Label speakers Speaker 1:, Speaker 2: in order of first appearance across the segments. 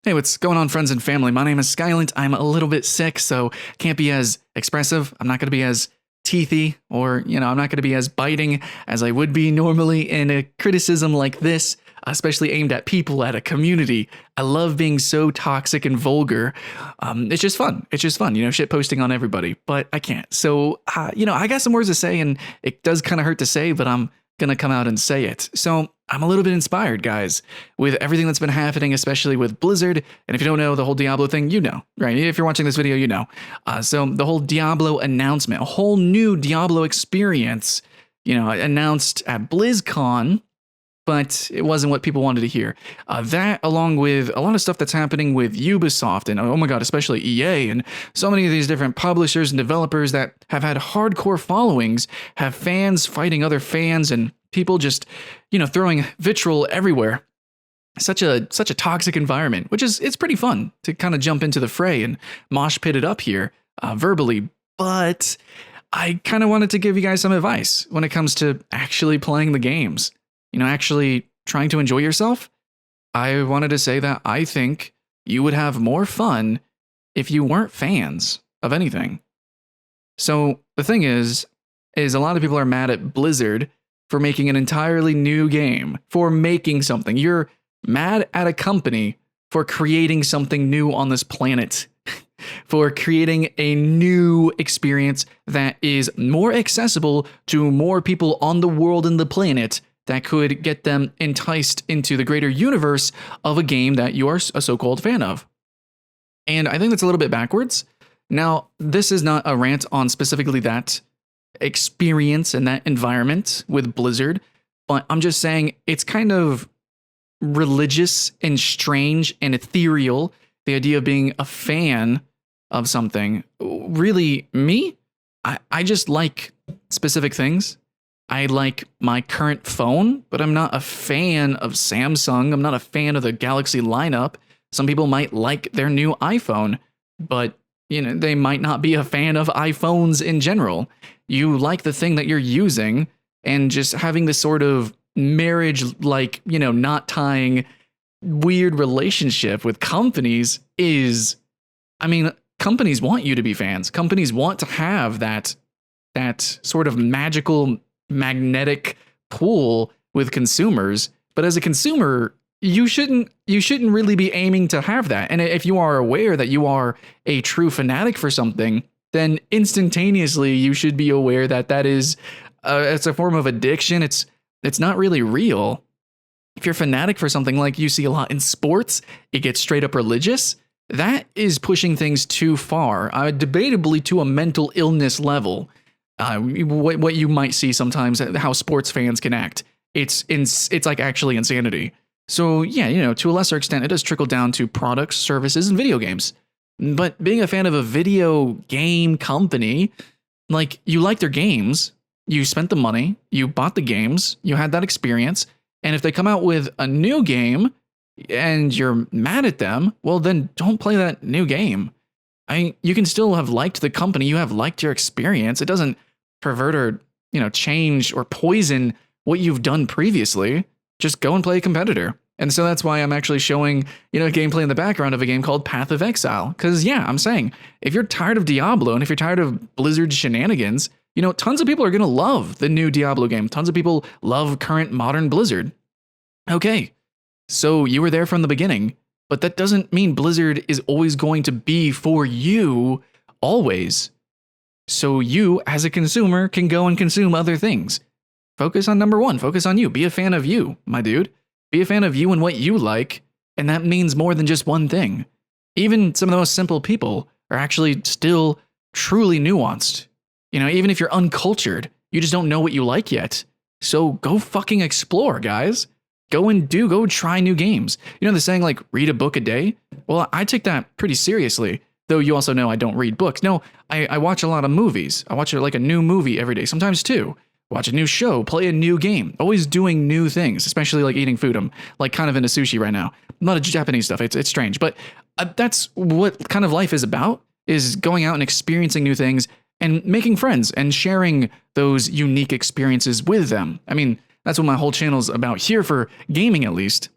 Speaker 1: Hey, what's going on, friends and family? My name is Skylent. I'm a little bit sick, so can't be as expressive. I'm not going to be as teethy, or, I'm not going to be as biting as I would be normally in a criticism like this, especially aimed at people, at a community. I love being so toxic and vulgar. It's just fun. It's just fun, shit posting on everybody, but I can't. So, I got some words to say, and it does kind of hurt to say, but I'm gonna come out and say it. So I'm a little bit inspired, guys, with everything that's been happening, especially with Blizzard. And if you don't know the whole Diablo thing, you know, right? If you're watching this video, you know. So the whole Diablo announcement, a whole new Diablo experience, announced at BlizzCon, but it wasn't what people wanted to hear. That, along with a lot of stuff that's happening with Ubisoft and, oh my god, especially EA and so many of these different publishers and developers that have had hardcore followings, have fans fighting other fans and people just, throwing vitriol everywhere. Such a toxic environment, which is, it's pretty fun to kind of jump into the fray and mosh pit it up here verbally. But I kind of wanted to give you guys some advice when it comes to actually playing the games. Actually trying to enjoy yourself. I wanted to say that I think you would have more fun if you weren't fans of anything. So the thing is a lot of people are mad at Blizzard for making an entirely new game, for making something. You're mad at a company for creating something new on this planet, for creating a new experience that is more accessible to more people on the world and the planet, that could get them enticed into the greater universe of a game that you are a so-called fan of. And I think that's a little bit backwards. Now, this is not a rant on specifically that experience and that environment with Blizzard, but I'm just saying it's kind of religious and strange and ethereal, the idea of being a fan of something. Really, me? I just like specific things. I like my current phone, but I'm not a fan of Samsung. I'm not a fan of the Galaxy lineup. Some people might like their new iPhone, but they might not be a fan of iPhones in general. You like the thing that you're using, and just having this sort of marriage, like, not tying weird relationship with companies is, companies want you to be fans. Companies want to have that sort of magical magnetic pull with consumers, but as a consumer, you shouldn't really be aiming to have that. And if you are aware that you are a true fanatic for something, then instantaneously you should be aware that is it's a form of addiction. It's not really real. If you're fanatic for something, like you see a lot in sports, it gets straight up religious. That is pushing things too far, debatably to a mental illness level. What you might see sometimes, how sports fans can act. It's like actually insanity. So yeah, to a lesser extent, it does trickle down to products, services, and video games. But being a fan of a video game company, like, you like their games, you spent the money, you bought the games, you had that experience, and if they come out with a new game and you're mad at them, well, then don't play that new game. You can still have liked the company, you have liked your experience. It doesn't pervert or, change or poison what you've done previously. Just go and play a competitor. And so that's why I'm actually showing, gameplay in the background of a game called Path of Exile. Because yeah, I'm saying, if you're tired of Diablo and if you're tired of Blizzard shenanigans, tons of people are going to love the new Diablo game. Tons of people love current modern Blizzard. Okay, so you were there from the beginning, but that doesn't mean Blizzard is always going to be for you always. So you, as a consumer, can go and consume other things. Focus on number one. Focus on you. Be a fan of you, my dude. Be a fan of you and what you like, and that means more than just one thing. Even some of the most simple people are actually still truly nuanced. Even if you're uncultured, you just don't know what you like yet. So go fucking explore, guys. Go try new games. The saying, like, read a book a day? Well, I take that pretty seriously. Though you also know I don't read books. No, I watch a lot of movies. I watch like a new movie every day, sometimes two. Watch a new show, play a new game. Always doing new things, especially like eating food. I'm like kind of into sushi right now. Not a Japanese stuff. It's strange, but that's what kind of life is about, is going out and experiencing new things and making friends and sharing those unique experiences with them. That's what my whole channel's about, here for gaming at least.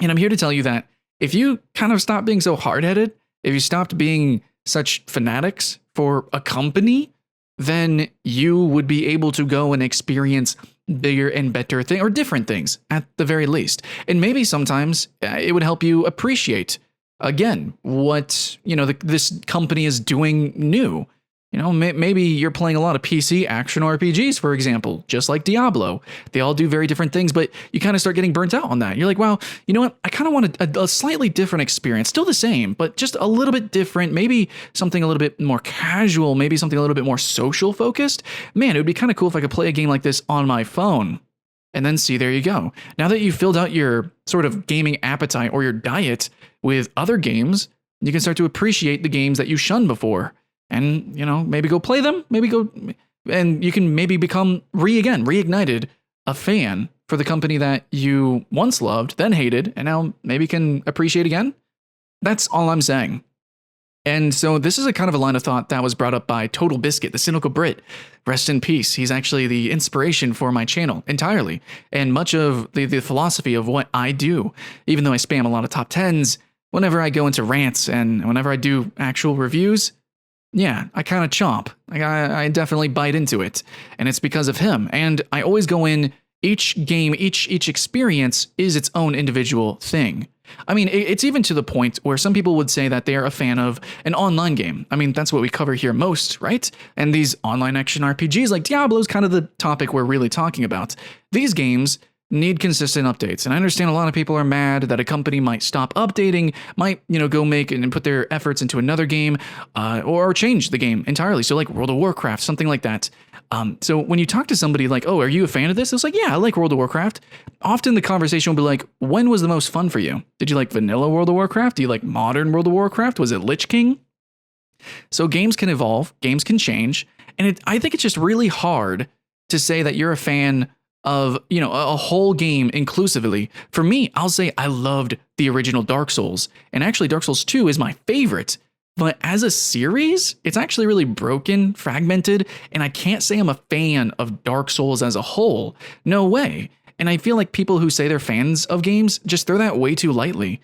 Speaker 1: And I'm here to tell you that if you kind of stop being so hard-headed, if you stopped being such fanatics for a company, then you would be able to go and experience bigger and better things, or different things at the very least. And maybe sometimes it would help you appreciate, again, what, this company is doing new. Maybe you're playing a lot of PC action RPGs, for example, just like Diablo. They all do very different things, but you kind of start getting burnt out on that. You're like, wow, you know what? I kind of want a slightly different experience. Still the same, but just a little bit different. Maybe something a little bit more casual, maybe something a little bit more social focused. Man, it would be kind of cool if I could play a game like this on my phone. And then see, there you go. Now that you've filled out your sort of gaming appetite or your diet with other games, you can start to appreciate the games that you shunned before. And, maybe go play them, and you can maybe become reignited a fan for the company that you once loved, then hated, and now maybe can appreciate again. That's all I'm saying. And so this is a kind of a line of thought that was brought up by Total Biscuit, the cynical Brit. Rest in peace. He's actually the inspiration for my channel entirely. And much of the philosophy of what I do, even though I spam a lot of top 10s, whenever I go into rants and whenever I do actual reviews, yeah, I kind of chomp. I definitely bite into it. And it's because of him. And I always go in, each game, each experience is its own individual thing. I mean, it's even to the point where some people would say that they are a fan of an online game. I mean, that's what we cover here most, right? And these online action RPGs like Diablo is kind of the topic we're really talking about. These games need consistent updates. And I understand a lot of people are mad that a company might stop updating, might, go make and put their efforts into another game, or change the game entirely. So like World of Warcraft, something like that. So when you talk to somebody like, oh, are you a fan of this? It's like, yeah, I like World of Warcraft. Often the conversation will be like, when was the most fun for you? Did you like vanilla World of Warcraft? Do you like modern World of Warcraft? Was it Lich King? So games can evolve, games can change. And I think it's just really hard to say that you're a fan of, a whole game inclusively. For me, I'll say I loved the original Dark Souls, and actually Dark Souls 2 is my favorite. But as a series, it's actually really broken, fragmented, and I can't say I'm a fan of Dark Souls as a whole. No way. And I feel like people who say they're fans of games just throw that way too lightly.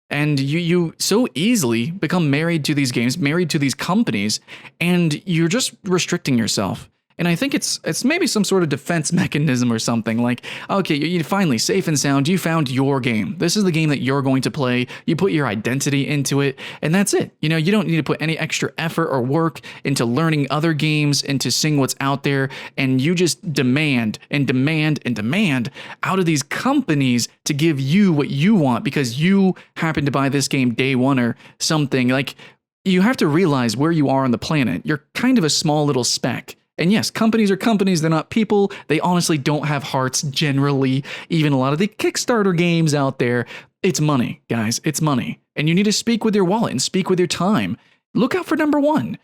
Speaker 1: And you so easily become married to these games, married to these companies, and you're just restricting yourself. And I think it's maybe some sort of defense mechanism or something like, okay, you finally, safe and sound, you found your game. This is the game that you're going to play. You put your identity into it, and that's it. You don't need to put any extra effort or work into learning other games, into seeing what's out there, and you just demand and demand and demand out of these companies to give you what you want because you happen to buy this game day one or something. Like, you have to realize where you are on the planet. You're kind of a small little speck. And yes, companies are companies, they're not people. They honestly don't have hearts generally. Even a lot of the Kickstarter games out there, it's money, guys, it's money. And you need to speak with your wallet and speak with your time. Look out for number one.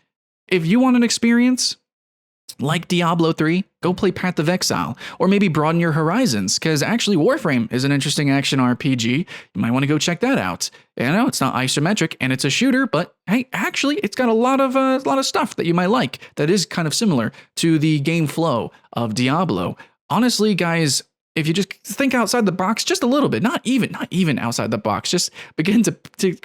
Speaker 1: If you want an experience like Diablo 3, go play Path of Exile, or maybe broaden your horizons, because actually Warframe is an interesting action RPG. You might want to go check that out. I know it's not isometric and it's a shooter, but hey, actually it's got a lot of stuff that you might like that is kind of similar to the game flow of Diablo. Honestly, guys, if you just think outside the box just a little bit, not even outside the box, just begin to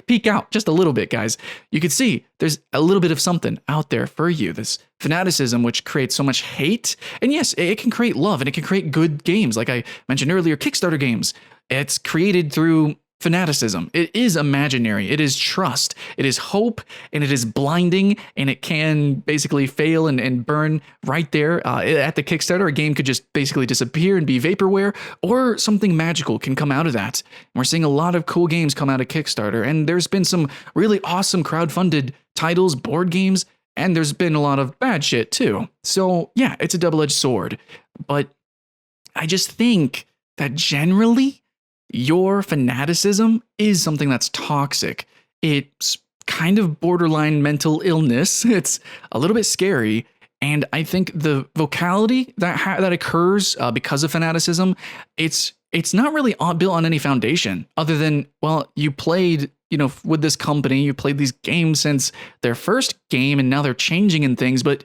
Speaker 1: peek out just a little bit, guys, you can see there's a little bit of something out there for you. This fanaticism, which creates so much hate. And yes, it can create love and it can create good games. Like I mentioned earlier, Kickstarter games. It's created through fanaticism. It is imaginary. It is trust. It is hope, and it is blinding, and it can basically fail and burn right there at the Kickstarter. A game could just basically disappear and be vaporware, or something magical can come out of that. And we're seeing a lot of cool games come out of Kickstarter, and there's been some really awesome crowdfunded titles, board games, and there's been a lot of bad shit too. So yeah, it's a double-edged sword. But I just think that generally, your fanaticism is something that's toxic. It's kind of borderline mental illness. It's a little bit scary. And I think the vocality that occurs because of fanaticism, it's not really built on any foundation other than, well, you played, with this company, you played these games since their first game and now they're changing in things, but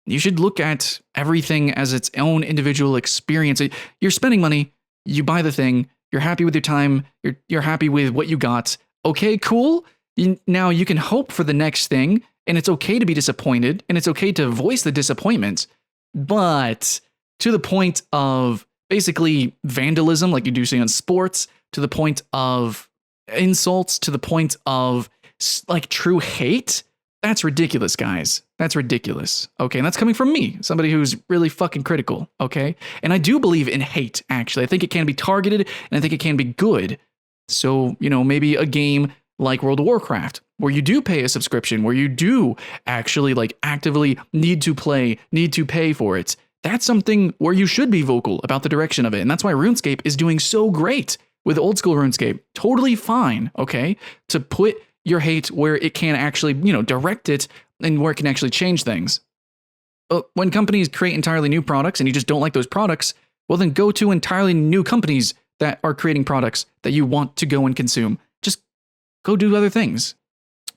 Speaker 1: you should look at everything as its own individual experience. You're spending money, you buy the thing, you're happy with your time, you're happy with what you got. Okay, cool. Now you can hope for the next thing, and it's okay to be disappointed, and it's okay to voice the disappointment, but to the point of basically vandalism, like you do see on sports, to the point of insults, to the point of like true hate. That's ridiculous, guys. That's ridiculous. Okay. And that's coming from me, somebody who's really fucking critical. Okay. And I do believe in hate, actually. I think it can be targeted and I think it can be good. So, maybe a game like World of Warcraft, where you do pay a subscription, where you do actually like actively need to play, need to pay for it. That's something where you should be vocal about the direction of it. And that's why RuneScape is doing so great with old school RuneScape. Totally fine. Okay. To put your hate where it can actually, direct it and where it can actually change things. But when companies create entirely new products and you just don't like those products, well, then go to entirely new companies that are creating products that you want to go and consume. Just go do other things.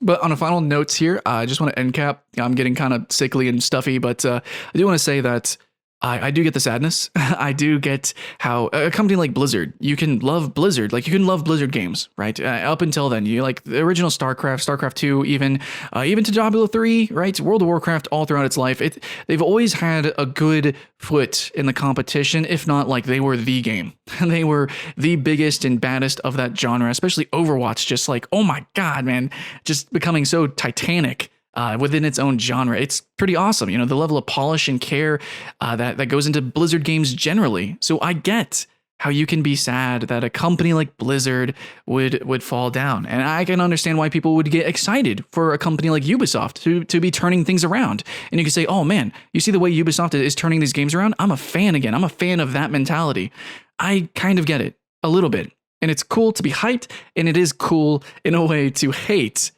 Speaker 1: But on a final notes here, I just want to end cap. I'm getting kind of sickly and stuffy, but I do want to say that I do get the sadness. I do get how a company like Blizzard, you can love Blizzard, like you can love Blizzard games, right? Up until then, you like the original StarCraft, StarCraft 2, even to Diablo 3, right? World of Warcraft all throughout its life. They've always had a good foot in the competition, if not like they were the game. They were the biggest and baddest of that genre, especially Overwatch, just like, oh my God, man, just becoming so titanic. Within its own genre. It's pretty awesome. The level of polish and care that goes into Blizzard games generally. So I get how you can be sad that a company like Blizzard would fall down. And I can understand why people would get excited for a company like Ubisoft to be turning things around. And you can say, oh man, you see the way Ubisoft is turning these games around? I'm a fan again. I'm a fan of that mentality. I kind of get it a little bit. And it's cool to be hyped, and it is cool in a way to hate.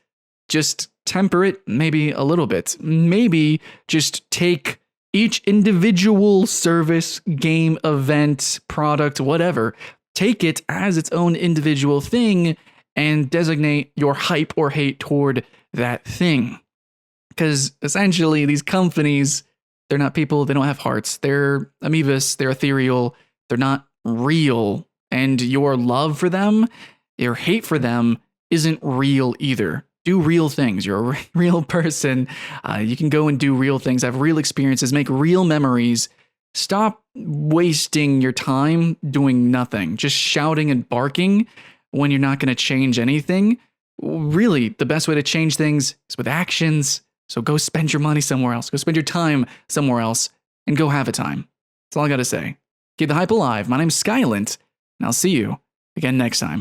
Speaker 1: Just temper it maybe a little bit. Maybe just take each individual service, game, event, product, whatever, take it as its own individual thing and designate your hype or hate toward that thing. Because essentially these companies, they're not people, they don't have hearts. They're amoebas, they're ethereal, they're not real. And your love for them, your hate for them isn't real either. Do real things. You're a real person. You can go and do real things, have real experiences, make real memories. Stop wasting your time doing nothing, just shouting and barking when you're not going to change anything. Really, the best way to change things is with actions. So go spend your money somewhere else. Go spend your time somewhere else and go have a time. That's all I got to say. Keep the hype alive. My name's Skylent, and I'll see you again next time.